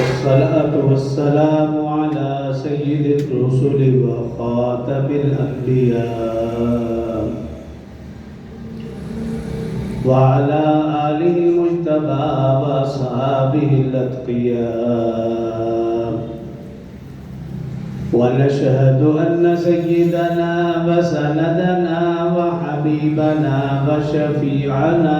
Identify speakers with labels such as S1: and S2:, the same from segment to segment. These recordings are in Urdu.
S1: والصلاة والسلام على سيد الرسل وخاتم الأنبياء وعلى آله المجتبى وأصحابه الأتقياء. ونشهد أن سيدنا وسندنا وحبيبنا وشفيعنا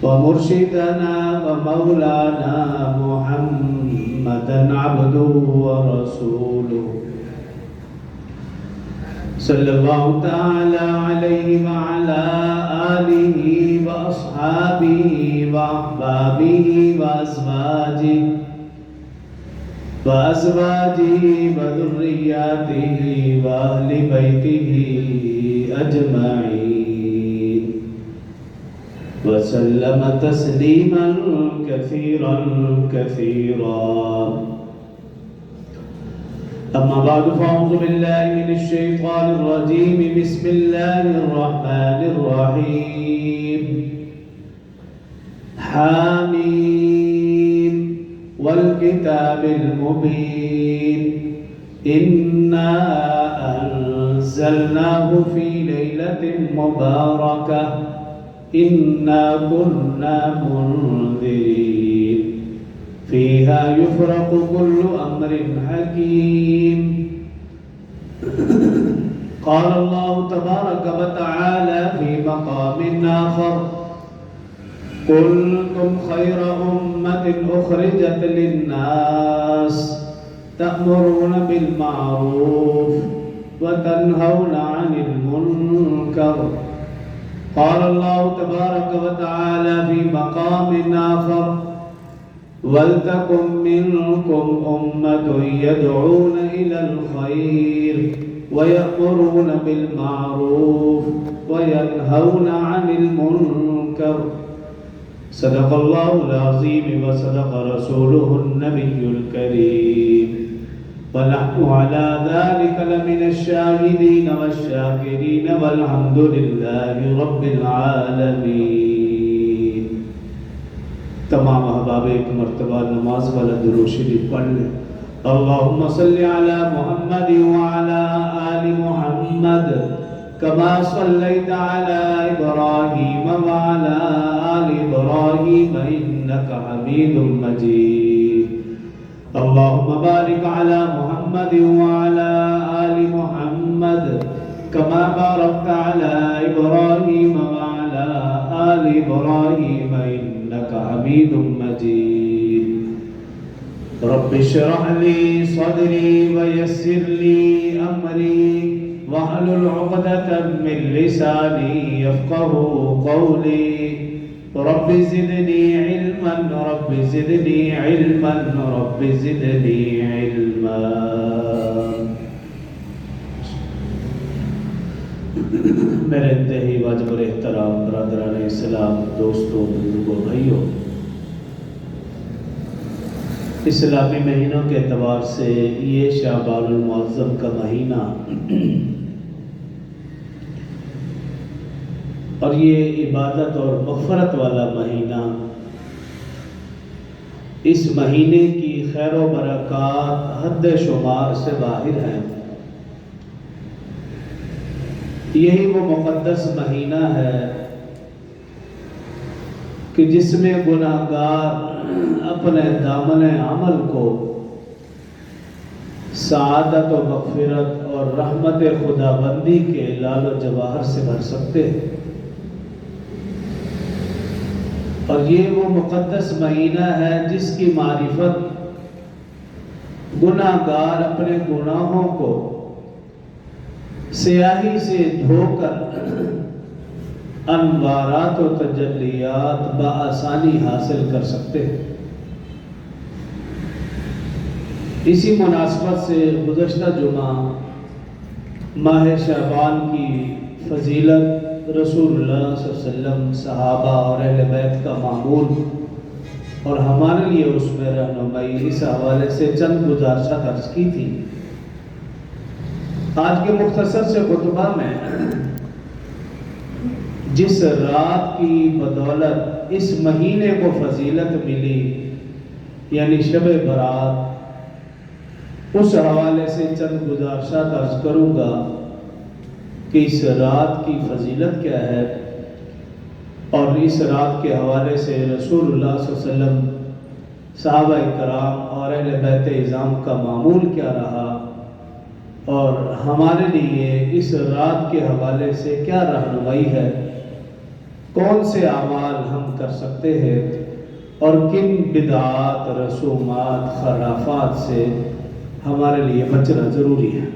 S1: ومرشدنا ومولانا محمدا عبده ورسوله صلى الله تعالى عليه وعلى آله وأصحابه وأحبابه وأزواجه وذرياته وأهل بيته أجمعين وسلم تسليما كثيرا أما بعد فأعوذ بالله من الشيطان الرجيم. بسم الله الرحمن الرحيم. حاميم والكتاب المبين إنا أنزلناه في ليلة مباركة إنا كنا منذرين فيها يفرق كل أمر حكيم. قال الله تبارك وتعالى في مقام آخر: كنتم خير أمة أخرجت للناس تأمرون بالمعروف وتنهون عن المنكر. قال الله تبارك وتعالى في مقام آخر: وَلْتَكُنْ مِنْكُمْ أُمَّةٌ يَدْعُونَ إِلَى الْخَيْرِ وَيَأْمُرُونَ بِالْمَعْرُوفِ وَيَنْهَوْنَ عَنِ الْمُنْكَرِ. صدق الله العظيم وصدق رسوله النبي الكريم ونحن على ذلك لمن الشاهدين والشاكرين والحمد لله رب العالمين. تمام احباب ایک مرتبہ نماز والا درود شریف پڑھ لیں. اللہم صلی علی محمد وعلی آل محمد كما صليت على إبراهيم وعلى آل إبراهيم إنك حميد مجيد. اللهم بارك على محمد وعلى آل محمد كما باركت على إبراهيم وعلى آل إبراهيم إنك حميد مجيد. رب اشرح لي صدري ويسر لي أمري واحلل عقدة من لساني يفقهوا قولي. رب زدني علما رب زدني علما رب زدني علما. میرے انتہائی واجب احترام برادران اسلام، دوستوں، بزرگوں، بھائیوں، اسلامی مہینوں کے اعتبار سے یہ شعبان المعظم کا مہینہ اور یہ عبادت اور مغفرت والا مہینہ، اس مہینے کی خیر و برکات حد شمار سے باہر ہیں. یہی وہ مقدس مہینہ ہے کہ جس میں گناہگار اپنے دامن عمل کو سعادت و مغفرت اور رحمت خداوندی کے لال و جواہر سے بھر سکتے ہیں. اور یہ وہ مقدس مہینہ ہے جس کی معرفت گناہگار اپنے گناہوں کو سیاہی سے دھو کر انوارات و تجلیات بآسانی حاصل کر سکتے ہیں. اسی مناسبت سے گزشتہ جمعہ ماہ شعبان کی فضیلت، رسول اللہ صلی اللہ علیہ وسلم، صحابہ اور اہل بیت کا معمول اور ہمارے لیے اس میں رہنمائی، اس حوالے سے چند گزارشات عرض کی تھی. آج کے مختصر سے خطبہ میں جس رات کی بدولت اس مہینے کو فضیلت ملی یعنی شب برات، اس حوالے سے چند گزارشات عرض کروں گا کہ اس رات کی فضیلت کیا ہے، اور اس رات کے حوالے سے رسول اللہ صلی اللہ علیہ وسلم، صحابہ کرام اور اہل بیت اعظام کا معمول کیا رہا، اور ہمارے لیے اس رات کے حوالے سے کیا رہنمائی ہے، کون سے اعمال ہم کر سکتے ہیں، اور کن بدعات، رسومات، خرافات سے ہمارے لیے بچنا ضروری ہے۔